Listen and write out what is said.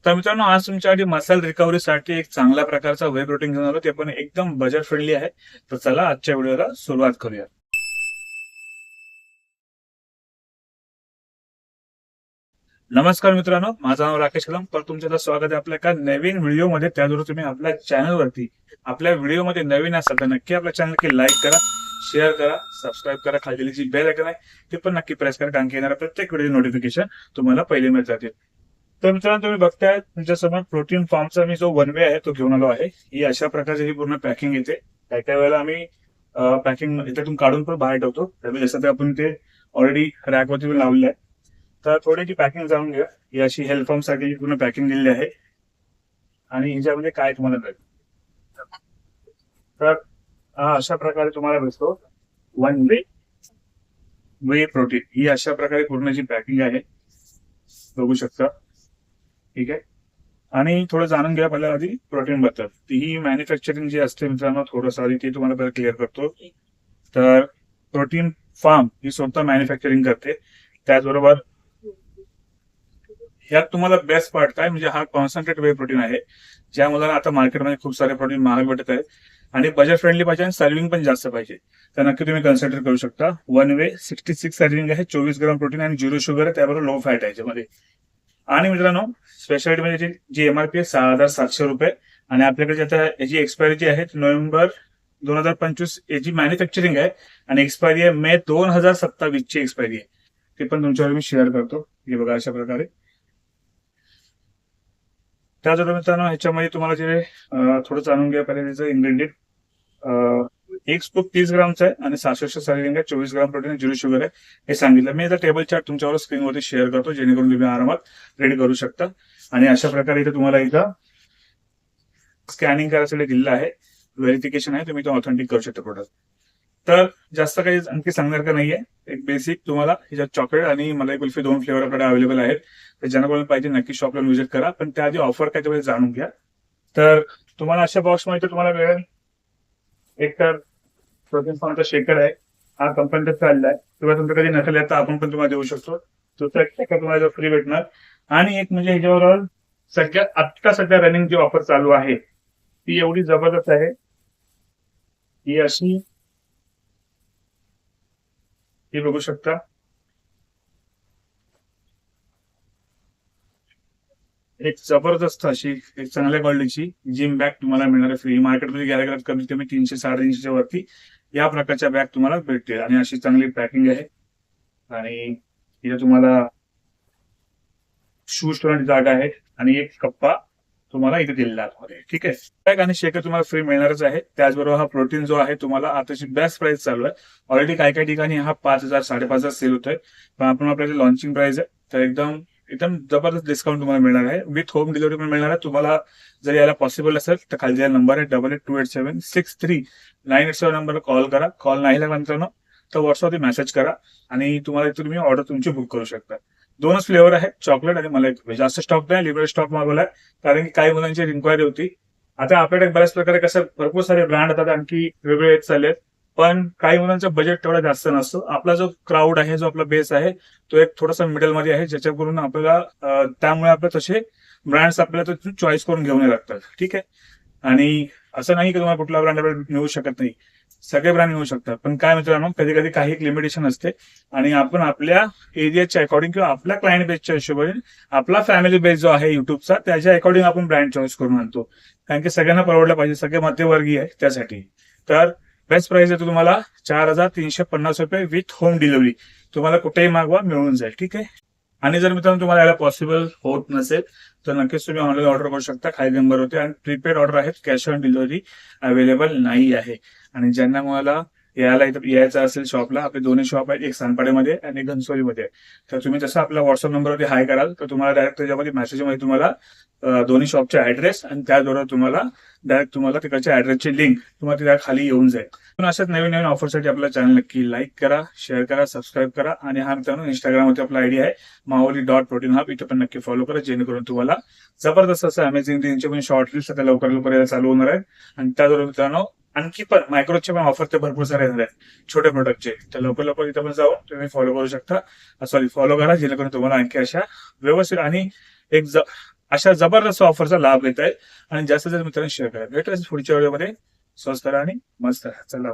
तर मित्रांनो, आज तुमच्यासाठी मसल रिकव्हरीसाठी एक चांगल्या प्रकारचा व्हे प्रोटीन घेऊन आलो. ते पण एकदम बजेट फ्रेंडली आहे. तर चला आजच्या व्हिडिओला सुरुवात करूया. नमस्कार मित्रांनो, माझं नाव राकेश कदम. तर तुमचं स्वागत आहे आपल्या एका नवीन व्हिडिओमध्ये. त्याचबरोबर तुम्ही आपल्या चॅनलवरती आपल्या व्हिडिओमध्ये नवीन असाल तर नक्की आपल्या चॅनल लाईक करा, शेअर करा, सबस्क्राईब करा. खाली जी बेल आयकॉन आहे ते पण नक्की प्रेस करा, कारण की येणाऱ्या प्रत्येक व्हिडिओ नोटिफिकेशन तुम्हाला पहिले मिळत जातील. तर मित्रांनो, तुम्ही बघताय तुमच्यासमोर प्रोटीन फॉर्मचा मी जो वन वे आहे तो घेऊन आलो आहे. ही अशा प्रकारची ही पूर्ण पॅकिंग येते. काही काही वेळेला आम्ही पॅकिंग याच्यातून काढून पण बाहेर ठेवतो. त्यामुळे जसं ते आपण ते ऑलरेडी रॅकवरती लावलेलं आहे. तर थोडी पॅकिंग जाणून घ्या. ही अशी हेल्थ फॉर्म साठी पूर्ण पॅकिंग दिलेली आहे आणि हिच्यामध्ये काय तुम्हाला मिळेल. तर हा अशा प्रकारे तुम्हाला भेटतो वन वे वे प्रोटीन. ही अशा प्रकारे पूर्ण जी पॅकिंग आहे बघू शकता. ठीक आहे. आणि थोडं जाणून घ्या पहिल्या आधी प्रोटीन बद्दल. ही मॅन्युफॅक्चरिंग जी असते मित्रांनो, थोडंसं आधी ते तुम्हाला पहिला क्लिअर करतो. तर प्रोटीन फार्म ही स्वतः मॅन्युफॅक्चरिंग करते. त्याचबरोबर यात तुम्हाला बेस्ट पार्ट काय म्हणजे हा कॉन्सन्ट्रेट वे प्रोटीन आहे. ज्या मुलांना आता मार्केटमध्ये खूप सारे प्रोटीन महाग भेटत आहेत आणि बजेट फ्रेंडली पाहिजे आणि सर्विंग पण जास्त पाहिजे, तर नक्की तुम्ही कन्सिडर करू शकता. वन वे 66 सर्विंग आहे, 24 ग्राम प्रोटीन आणि 0 शुगर आहे, त्याबरोबर लो फॅट आहे याच्यामध्ये. आणि मित्रांनो, स्पेशालिटी म्हणजे जी एमआरपी आहे 6,700 रुपये. आणि आपल्याकडे आता याची एक्सपायरी जी आहे नोव्हेंबर 2025 याची मॅन्युफॅक्चरिंग आहे आणि एक्सपायरी आहे मे 2027 ची एक्सपायरी आहे. ते पण तुमच्यावर मी शेअर करतो. हे बघा अशा प्रकारे. त्याचबरोबर मित्रांनो, ह्याच्यामध्ये तुम्हाला जे थोडं जाणून घ्या पहिले त्याचं इन्ग्रेडियंट. एक स्कूप 30 ग्रामचा आहे आणि 600 सर्विंग आहे, 24 ग्राम प्रोटीन, 0 शुगर आहे. हे सांगितलं मी. याचा टेबल चार्ट तुमच्यावर स्क्रीनवरती शेअर करतो, जेणेकरून तुम्ही आरामात रेडी करू शकता. आणि अशा प्रकारे इथे तुम्हाला इथं स्कॅनिंग करायसाठी दिलेलं आहे, व्हेरिफिकेशन आहे, तुम्ही तो ऑथेंटिक करू शकता प्रोडक्ट. तर जास्त काही आणखी सांगणार का नाहीये. एक बेसिक तुम्हाला ह्याच्यात चॉकलेट आणि मलाई कुल्फी 2 फ्लेवर आपल्याकडे अवेलेबल आहेत. तर ज्यांना कोणी पाहिजे नक्की शॉपला व्हिजिट करा. पण त्याआधी ऑफर काय त्यावेळी जाणून घ्या. तर तुम्हाला अशा बॉक्समध्ये तुम्हाला मिळेल एक तर प्रोटीन फॉर्मचा शेकर आहे. हा कंपनीचा चालला आहे. किंवा तुमचं कधी नसेल तर आपण पण तुम्हाला देऊ शकतो. दुसरा एक शेकर तुम्हाला फ्री भेटणार. आणि एक म्हणजे ह्याच्याबरोबर सगळ्यात आत्ता सध्या रनिंग जी ऑफर चालू आहे ती एवढी जबरदस्त आहे. ही अशी ही बघू शकता. एक जबरदस्त अशी एक चांगल्या क्वालिटीची जिम बॅग तुम्हाला मिळणार आहे फ्री. मार्केटमध्ये घ्यायला गेलात कमीत कमी 300-350 वरती या प्रकारच्या बॅग तुम्हाला भेटतील. आणि अशी चांगली पॅकिंग आहे. आणि इथे तुम्हाला शूज ठेवण्याची जागा आहे आणि एक कप्पा तुम्हाला इथे दिलेला आहे. ठीक आहे. बॅग आणि शेकर तुम्हाला फ्री मिळणारच आहे. त्याचबरोबर हा प्रोटीन जो आहे तुम्हाला आताची बेस्ट प्राइस चालू आहे. ऑलरेडी काही काही ठिकाणी हा 5,000 5,500 सेल होतोय. पण आपण आपल्याला लॉन्चिंग प्राइस आहे, तर एकदम एकदम जबरदस्त डिस्काउंट तुम्हाला मिळणार आहे. विथ होम डिलिव्हरी पण मिळणार आहे. तुम्हाला जर याला पॉसिबल असेल तर खाली दिलेला नंबर आहे 8828763987 नंबरला कॉल करा. कॉल नाही लागला मित्रांनो तर व्हॉट्सअपवरती मेसेज करा आणि तुम्हाला तुम्ही ऑर्डर तुमची बुक करू शकता. 2च फ्लेवर आहेत, चॉकलेट आणि मलाई. जास्त स्टॉक नाही, लिमिटेड स्टॉक मागवलाय, कारण की काही मुलांची इन्क्वायरी होती. आता आपल्याकडे बऱ्याच प्रकारे कसं भरपूर सारे ब्रँड आता आणखी वेगवेगळे येत चाललेत. पण काही मुलांचं बजेट तेवढा जास्त नसतो. आपला जो क्राऊड आहे, जो आपला बेस आहे, तो एक थोडासा मिडल मध्ये आहे, ज्याच्याकडून आपल्याला त्यामुळे आपले तसे ब्रँड्स आपल्याला चॉईस करून घेऊन लागतात. ठीक आहे. आणि असं नाही की तुम्हाला कुठला ब्रँड मिळू शकत नाही, सगळे ब्रँड मिळू शकतात. पण काय मित्रांनो, कधी कधी काही एक लिमिटेशन असते आणि आपण आपल्या एरियाच्या अकॉर्डिंग किंवा आपल्या क्लायंट बेसच्या हिशोबाने आपला फॅमिली बेस जो आहे युट्यूबचा त्याच्या अकॉर्डिंग आपण ब्रँड चॉईस करून आणतो. कारण की सगळ्यांना परवडलं पाहिजे, सगळे मध्यवर्गीय आहे त्यासाठी. तर बेस्ट प्राइस आहे तुम्हाला 4,350 रुपये विथ होम डिलिव्हरी. तुम्हाला कुठेही मागवा, मिळून जाईल. ठीक आहे. आणि जर मित्रांनो तुम्हाला याला पॉसिबल होत नसेल तर नक्कीच तुम्ही ऑनलाईन ऑर्डर करू शकता. खाली नंबर होते आणि प्रीपेड ऑर्डर आहेत, कॅश ऑन डिलिव्हरी अवेलेबल नाही आहे. आणि ज्यांना मला यायला इथं यायचं असेल शॉपला, आपले दोन्ही शॉप आहेत, एक सानपाड्यामध्ये आणि घनसोलीमध्ये. तर तुम्ही जसं आपल्या व्हॉट्सअप नंबरवरती हाय कराल तर तुम्हाला डायरेक्ट त्याच्यामध्ये मेसेजमध्ये तुम्हाला दोन्ही शॉपचे ऍड्रेस आणि त्याद्वारे तुम्हाला डायरेक्ट तुम्हाला तिकडच्या ऍड्रेसची लिंक तुम्हाला त्या खाली येऊन जाईल. पण अशाच नवीन नवीन ऑफरसाठी आपला चॅनल नक्की लाईक करा, शेअर करा, सबस्क्राईब करा. आणि हा मित्रांनो इंस्टाग्रामवरती आपला आयडी आहे maoli.proteinhub. इथे पण नक्की फॉलो करा, जेणेकरून तुम्हाला जबरदस्त असं अमेझिंग त्यांचे पण शॉर्ट लिस्ट आता लवकर लवकर यायला चालू होणार आहे. आणि त्याद्वारे मित्रांनो आणखी पण मायक्रोचे पण ऑफर ते भरपूर सारे येणार आहेत छोटे प्रोडक्टचे. तर लवकर लवकर इथे पण जाऊन तुम्ही फॉलो करू शकता. सॉरी, फॉलो करा, जेणेकरून तुम्हाला आणखी अशा व्यवस्थित आणि एक अशा जबरदस्त ऑफरचा लाभ घेत आहे आणि जास्तीत जास्त मित्रांनी शेअर करा. भेटूया पुढच्या व्हिडिओमध्ये. स्वस्त राहा आणि मस्त राहा. चला.